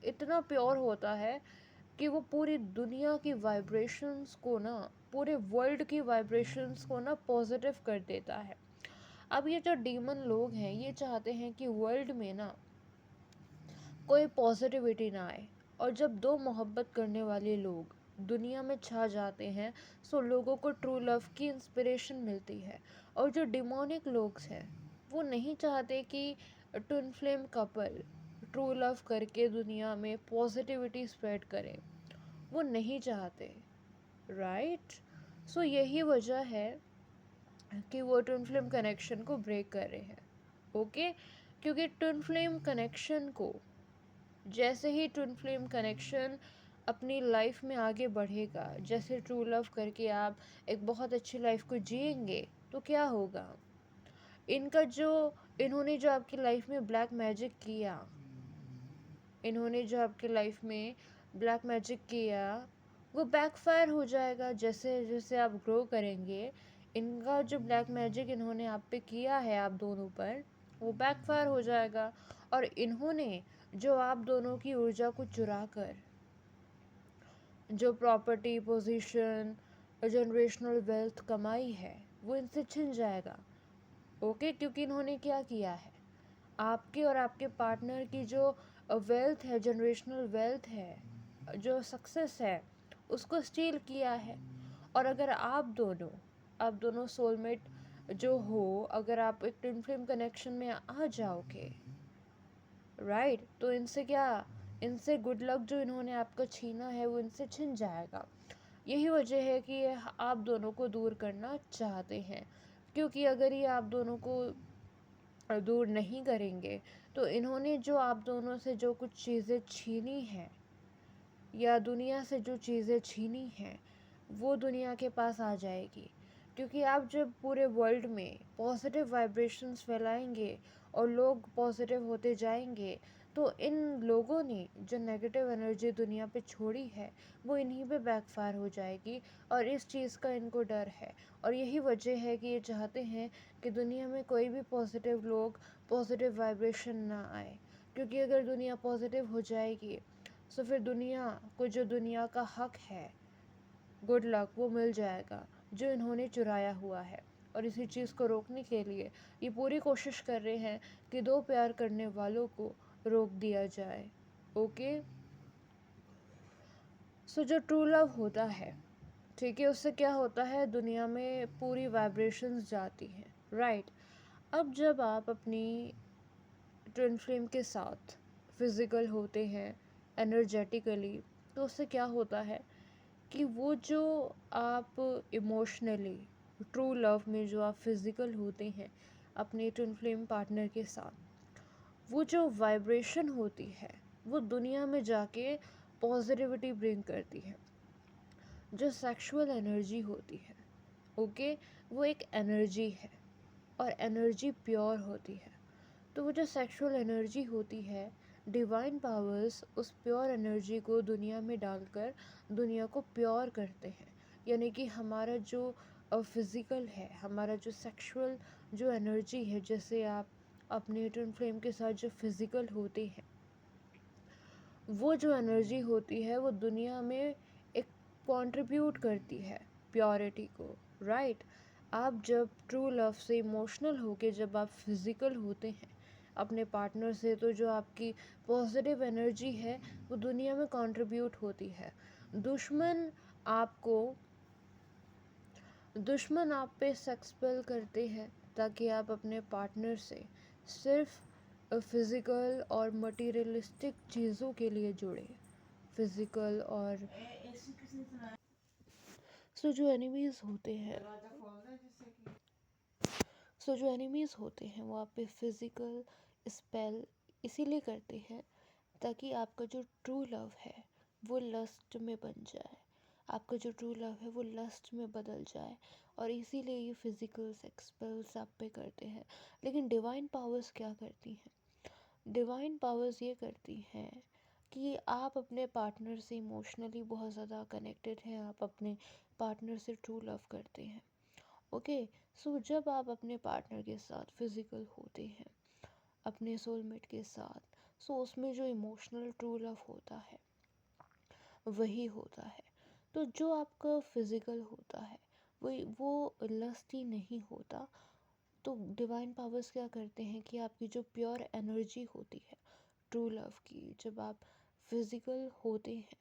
इतना प्योर होता है कि वो पूरी दुनिया की वाइब्रेशंस को ना, पूरे वर्ल्ड की वाइब्रेशंस को ना पॉजिटिव कर देता है। अब ये जो डीमन लोग हैं, ये चाहते हैं कि वर्ल्ड में ना कोई पॉजिटिविटी ना आए, और जब दो मोहब्बत करने वाले लोग दुनिया में छा जाते हैं, सो लोगों को ट्रू लव की इंस्पिरेशन मिलती है। और जो डिमोनिक लोग हैं, वो नहीं चाहते कि twin flame couple true love करके दुनिया में पॉजिटिविटी स्प्रेड करें, वो नहीं चाहते, राइट। सो यही वजह है कि वो ट्विन फ्लेम कनेक्शन को ब्रेक कर रहे हैं। ओके, क्योंकि ट्विन फ्लेम कनेक्शन को, जैसे ही ट्विन फ्लेम कनेक्शन अपनी लाइफ में आगे बढ़ेगा, जैसे ट्रू लव करके आप एक बहुत अच्छी लाइफ को जिएंगे, तो क्या होगा, इनका जो, इन्होंने जो आपकी लाइफ में ब्लैक मैजिक किया, इन्होंने जो आपकी लाइफ में ब्लैक मैजिक किया, वो बैकफायर हो जाएगा। जैसे जैसे आप ग्रो करेंगे, इनका जो ब्लैक मैजिक इन्होंने आप पे किया है, आप दोनों पर, वो बैकफायर हो जाएगा। और इन्होंने जो आप दोनों की ऊर्जा को चुरा कर जो प्रॉपर्टी, पोजीशन, जनरेशनल वेल्थ कमाई है, वो इनसे छिन जाएगा। ओके, क्योंकि इन्होंने क्या किया है, आपके और आपके पार्टनर की जो वेल्थ है, जनरेशनल वेल्थ है, जो सक्सेस है, उसको स्टील किया है। और अगर आप दोनों आप दोनों सोलमेट जो हो, अगर आप एक ट्विन फ्लेम कनेक्शन में आ जाओगे, राइट, तो इनसे क्या, इनसे गुड लक जो इन्होंने आपका छीना है वो इनसे छिन जाएगा। यही वजह है कि ये आप दोनों को दूर करना चाहते हैं, क्योंकि अगर ये आप दोनों को दूर नहीं करेंगे तो इन्होंने जो आप दोनों से जो कुछ चीज़ें छीनी हैं या दुनिया से जो चीज़ें छीनी हैं वो दुनिया के पास आ जाएगी। क्योंकि आप जब पूरे वर्ल्ड में पॉजिटिव वाइब्रेशंस फैलाएंगे और लोग पॉजिटिव होते जाएंगे, तो इन लोगों ने जो नेगेटिव एनर्जी दुनिया पे छोड़ी है वो इन्हीं पे बैकफायर हो जाएगी, और इस चीज़ का इनको डर है। और यही वजह है कि ये चाहते हैं कि दुनिया में कोई भी पॉजिटिव लोग, पॉजिटिव वाइब्रेशन ना आए। क्योंकि अगर दुनिया पॉजिटिव हो जाएगी तो फिर दुनिया को जो दुनिया का हक है, गुड लक, वो मिल जाएगा जो इन्होंने चुराया हुआ है। और इसी चीज़ को रोकने के लिए ये पूरी कोशिश कर रहे हैं कि दो प्यार करने वालों को रोक दिया जाए। ओके, सो जो ट्रू लव होता है, ठीक है, उससे क्या होता है, दुनिया में पूरी वाइब्रेशंस जाती हैं, राइट। अब जब आप अपनी ट्विन फ्लेम के साथ फिज़िकल होते हैं एनर्जेटिकली, तो उससे क्या होता है कि वो जो आप इमोशनली ट्रू लव में जो आप फिज़िकल होते हैं अपने ट्विन फ्लेम पार्टनर के साथ, वो जो वाइब्रेशन होती है वो दुनिया में जाके पॉजिटिविटी ब्रिंग करती है। जो सेक्सुअल एनर्जी होती है, ओके, वो एक एनर्जी है और एनर्जी प्योर होती है। तो वो जो सेक्सुअल एनर्जी होती है, डिवाइन पावर्स उस प्योर एनर्जी को दुनिया में डालकर दुनिया को प्योर करते हैं। यानी कि हमारा जो फिज़िकल है, हमारा जो सेक्सुअल जो एनर्जी है, जैसे आप अपने ट्विन फ्लेम के साथ जो फिज़िकल होते हैं, वो जो एनर्जी होती है वो दुनिया में एक कंट्रीब्यूट करती है प्योरिटी को, राइट। आप जब ट्रू लव से इमोशनल होके जब आप फिज़िकल होते हैं अपने पार्टनर से, तो जो आपकी पॉजिटिव एनर्जी है वो दुनिया में कंट्रीब्यूट होती है। दुश्मन आपको दुश्मन आप पे सेक्स पेल करते हैं ताकि आप अपने पार्टनर से सिर्फ फिज़िकल और मटेरियलिस्टिक चीज़ों के लिए जुड़े, फिज़िकल और सो जो एनिमीज़ होते हैं सो जो एनिमीज़ होते हैं वो आप पे फिज़िकल स्पेल इसीलिए करते हैं ताकि आपका जो ट्रू लव है वो लस्ट में बन जाए, आपका जो ट्रू लव है वो लस्ट में बदल जाए। और इसीलिए ये फिज़िकल सेक्स स्पेल्स आप पे करते हैं। लेकिन डिवाइन पावर्स क्या करती हैं, डिवाइन पावर्स ये करती हैं कि आप अपने पार्टनर से इमोशनली बहुत ज़्यादा कनेक्टेड हैं, आप अपने पार्टनर से ट्रू लव करते हैं। ओके, सो जब आप अपने पार्टनर के साथ फिज़िकल होते हैं अपने सोलमेट के साथ, सो उसमें जो इमोशनल ट्रू लव होता है वही होता है। तो जो आपका फिज़िकल होता है वो लस्टी नहीं होता। तो डिवाइन पावर्स क्या करते हैं कि आपकी जो प्योर एनर्जी होती है ट्रू लव की, जब आप फिज़िकल होते हैं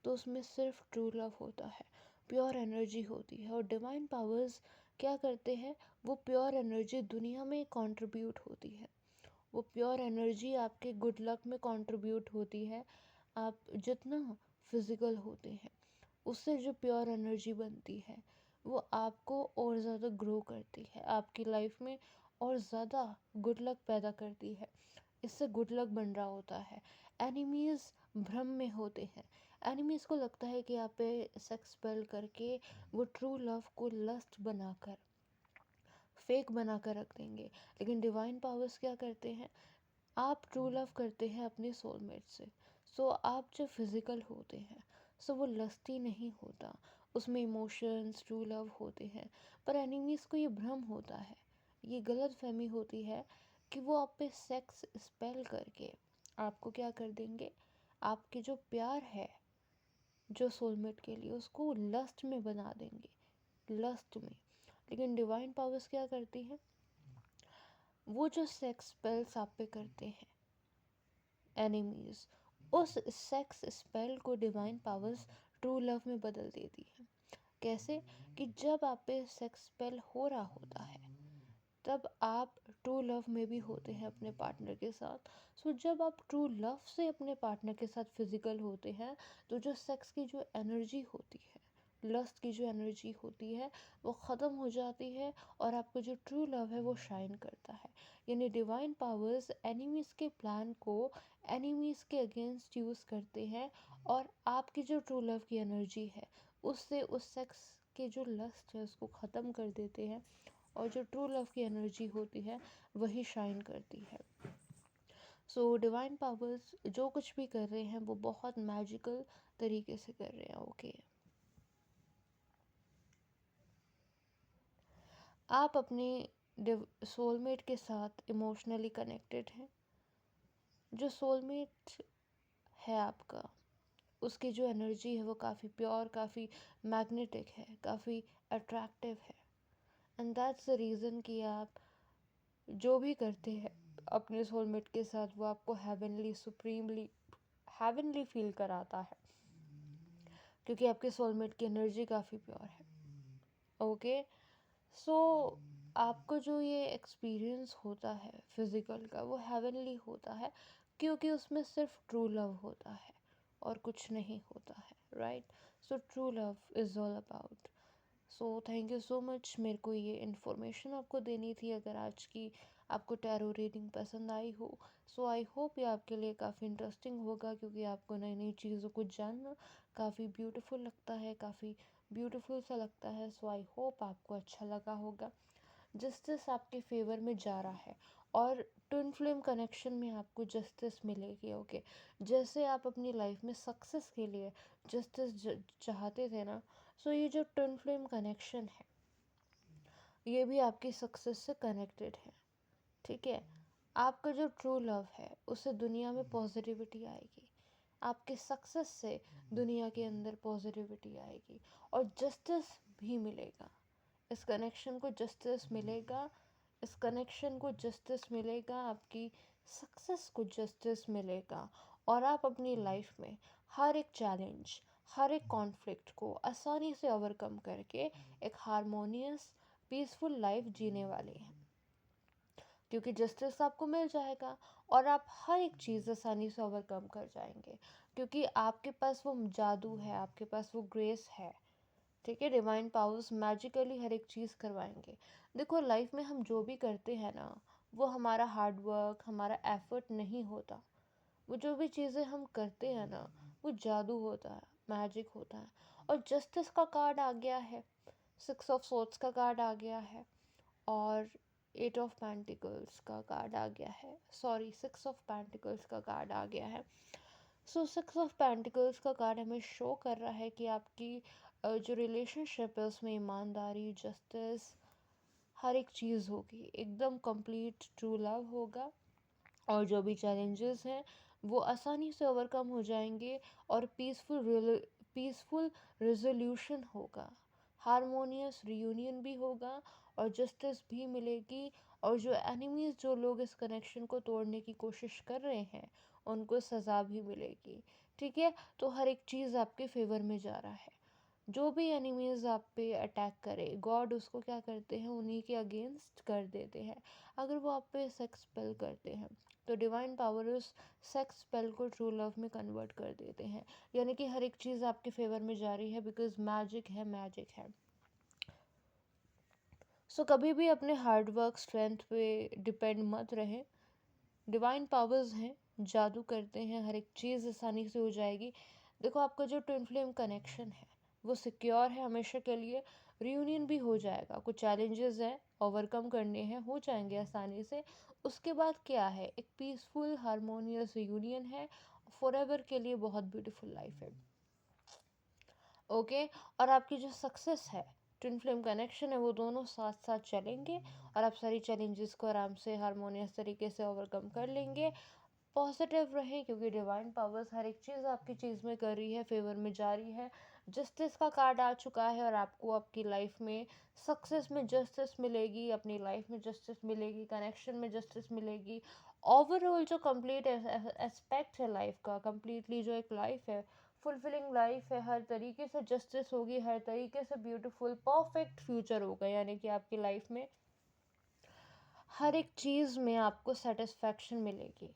तो उसमें सिर्फ ट्रू लव होता है, प्योर एनर्जी होती है। और डिवाइन पावर्स क्या करते हैं, वो प्योर एनर्जी दुनिया में कंट्रीब्यूट होती है, वो प्योर एनर्जी आपके गुड लक में कंट्रीब्यूट होती है। आप जितना फिज़िकल होते हैं उससे जो प्योर एनर्जी बनती है वो आपको और ज़्यादा ग्रो करती है, आपकी लाइफ में और ज़्यादा गुड लक पैदा करती है, इससे गुड लक बन रहा होता है। एनिमीज़ भ्रम में होते हैं, एनिमीज़ को लगता है कि आप पे सेक्स स्पेल करके वो ट्रू लव को लस्ट बनाकर फेक बनाकर रख देंगे। लेकिन डिवाइन पावर्स क्या करते हैं, आप ट्रू लव करते हैं अपने सोलमेट से, सो आप जब फिज़िकल होते हैं सो वो लस्टी नहीं होता, उसमें इमोशंस ट्रू लव होते हैं। पर एनिमीज़ को ये भ्रम होता है, ये गलत फहमी होती है कि वो आप पे सेक्स स्पेल करके आपको क्या कर देंगे, आपके जो प्यार है जो सोलमेट के लिए उसको लस्ट में बना देंगे, लस्ट में। लेकिन डिवाइन पावर्स क्या करती हैं, वो जो सेक्स स्पेल्स आप पे करते हैं एनिमीज, उस सेक्स स्पेल को डिवाइन पावर्स ट्रू लव में बदल देती है। कैसे? कि जब आप पे सेक्स स्पेल हो रहा होता है तब आप ट्रू लव में भी होते हैं अपने पार्टनर के साथ। सो जब आप ट्रू लव से अपने पार्टनर के साथ फिजिकल होते हैं तो जो सेक्स की जो एनर्जी होती है, लस्ट की जो एनर्जी होती है वो ख़त्म हो जाती है और आपका जो ट्रू लव है वो शाइन करता है। यानी डिवाइन पावर्स एनिमीज़ के प्लान को एनिमीज़ के अगेंस्ट यूज़ करते हैं और आपकी जो ट्रू लव की एनर्जी है उससे उस सेक्स के जो लस्ट है उसको ख़त्म कर देते हैं और जो ट्रू लव की एनर्जी होती है वही शाइन करती है। सो डिवाइन पावर्स जो कुछ भी कर रहे हैं वो बहुत मैजिकल तरीके से कर रहे हैं। ओके, आप अपने सोलमेट के साथ इमोशनली कनेक्टेड हैं। जो सोलमेट है आपका, उसकी जो एनर्जी है वो काफ़ी प्योर, काफ़ी मैग्नेटिक है, काफ़ी अट्रैक्टिव है। एंड दैट्स द रीज़न कि आप जो भी करते हैं अपने सोलमेट के साथ वो आपको हेवनली, सुप्रीमली हेवनली फील कराता है, क्योंकि आपके सोलमेट की एनर्जी काफ़ी प्योर है। ओके, सो आपको जो ये एक्सपीरियंस होता है फिज़िकल का वो हेवनली होता है, क्योंकि उसमें सिर्फ ट्रू लव होता है और कुछ नहीं होता है, right? So true love is all about. So thank you so much, मेरे को ये इन्फॉर्मेशन आपको देनी थी। अगर आज की आपको टैरो रीडिंग पसंद आई हो, सो आई होप ये आपके लिए काफ़ी इंटरेस्टिंग होगा, क्योंकि आपको नई नई चीज़ों को जानना काफ़ी ब्यूटीफुल लगता है, काफ़ी ब्यूटीफुल सा लगता है। सो आई होप आपको अच्छा लगा होगा। जस्टिस आपके फेवर में जा रहा है और ट्विन फ्लेम कनेक्शन में आपको जस्टिस मिलेगी। ओके, जैसे आप अपनी लाइफ में सक्सेस के लिए जस्टिस चाहते थे ना, सो ये जो ट्विन फ्लेम कनेक्शन है ये भी आपकी सक्सेस से कनेक्टेड है। ठीक है, आपका जो ट्रू लव है उससे दुनिया में पॉजिटिविटी आएगी, आपके सक्सेस से दुनिया के अंदर पॉजिटिविटी आएगी और जस्टिस भी मिलेगा। इस कनेक्शन को जस्टिस मिलेगा, इस कनेक्शन को जस्टिस मिलेगा, आपकी सक्सेस को जस्टिस मिलेगा और आप अपनी लाइफ में हर एक चैलेंज, हर एक कॉन्फ्लिक्ट को आसानी से ओवरकम करके एक हारमोनियस पीसफुल लाइफ जीने वाले हैं, क्योंकि जस्टिस आपको मिल जाएगा और आप हर एक चीज़ आसानी से ओवरकम कर जाएंगे, क्योंकि आपके पास वो जादू है, आपके पास वो ग्रेस है। ठीक है, डिवाइन पावर्स मैजिकली हर एक चीज़ करवाएंगे। देखो, लाइफ में हम जो भी करते हैं ना वो हमारा हार्ड वर्क, हमारा एफर्ट नहीं होता। वो जो भी चीज़ें हम करते हैं ना वो जादू होता है, मैजिक होता है। और जस्टिस का कार्ड आ गया है, 6 ऑफ सोर्ड्स का कार्ड आ गया है और 8 ऑफ पेंटिकल्स का कार्ड आ गया है, सॉरी 6 ऑफ पेंटिकल्स का कार्ड आ गया है। सो 6 ऑफ पेंटिकल्स का कार्ड हमें शो कर रहा है कि आपकी जो रिलेशनशिप है उसमें ईमानदारी, जस्टिस, हर एक चीज़ होगी, एकदम कंप्लीट ट्रू लव होगा और जो भी चैलेंजेस हैं वो आसानी से ओवरकम हो जाएंगे और पीसफुल रेजोल्यूशन होगा, हारमोनियस रियूनियन भी होगा और जस्टिस भी मिलेगी। और जो एनिमीज़, जो लोग इस कनेक्शन को तोड़ने की कोशिश कर रहे हैं उनको सज़ा भी मिलेगी। ठीक है, तो हर एक चीज़ आपके फेवर में जा रहा है। जो भी एनिमीज़ आप पे अटैक करे गॉड उसको क्या करते हैं, उन्हीं के अगेंस्ट कर देते हैं। अगर वो आप पे सेक्स स्पेल करते हैं तो डिवाइन पावर उस सेक्स स्पेल को ट्रू लव में कन्वर्ट कर देते हैं। यानी कि हर एक चीज़ आपके फेवर में जा रही है, बिकॉज मैजिक है, मैजिक है। सो कभी भी अपने हार्ड वर्क स्ट्रेंथ पे डिपेंड मत रहे। डिवाइन पावर्स हैं, जादू करते हैं, हर एक चीज़ आसानी से हो जाएगी। देखो, आपका जो ट्विन फ्लेम कनेक्शन है वो सिक्योर है हमेशा के लिए, रियूनियन भी हो जाएगा। कुछ चैलेंजेस हैं ओवरकम करने हैं, हो जाएंगे आसानी से। उसके बाद क्या है, एक पीसफुल हारमोनियस रियूनियन है, फॉरएवर के लिए बहुत ब्यूटीफुल लाइफ है। ओके, और आपकी जो सक्सेस है, ट्विन फ्लेम कनेक्शन है, वो दोनों साथ साथ चलेंगे और आप सारी चैलेंजेस को आराम से हारमोनियस तरीके से ओवरकम कर लेंगे। पॉजिटिव रहें, क्योंकि डिवाइन पावर्स हर एक चीज़ आपकी चीज़ में कर रही है, फेवर में जा रही है। जस्टिस का कार्ड आ चुका है और आपको आपकी लाइफ में सक्सेस में जस्टिस मिलेगी, अपनी लाइफ में जस्टिस मिलेगी, कनेक्शन में जस्टिस मिलेगी। ओवरऑल जो कंप्लीट एस्पेक्ट है लाइफ का, कंप्लीटली जो एक लाइफ है फुलफिलिंग लाइफ है, हर तरीके से जस्टिस होगी, हर तरीके से ब्यूटीफुल परफेक्ट फ्यूचर होगा, यानी कि आपकी लाइफ में हर एक चीज़ में आपको सेटिस्फैक्शन मिलेगी।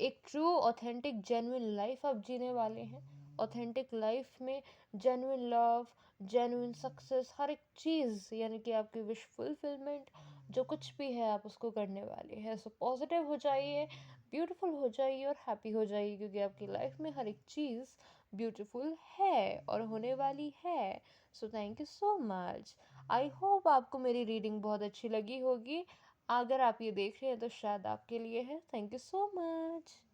एक ट्रू ऑथेंटिक जेन्युइन लाइफ आप जीने वाले हैं। ऑथेंटिक लाइफ में जेन्युइन लव, जेन्युइन सक्सेस, हर एक चीज़ यानी कि आपकी विश फुलफिलमेंट जो कुछ भी है आप उसको करने वाले हैं। सो पॉजिटिव हो जाइए, ब्यूटीफुल हो जाइए और हैप्पी हो जाइए, क्योंकि आपकी लाइफ में हर एक चीज़ ब्यूटीफुल है और होने वाली है। So thank you so much. I hope आपको मेरी रीडिंग बहुत अच्छी लगी होगी। अगर आप ये देख रहे हैं तो शायद आपके लिए है। Thank you so much.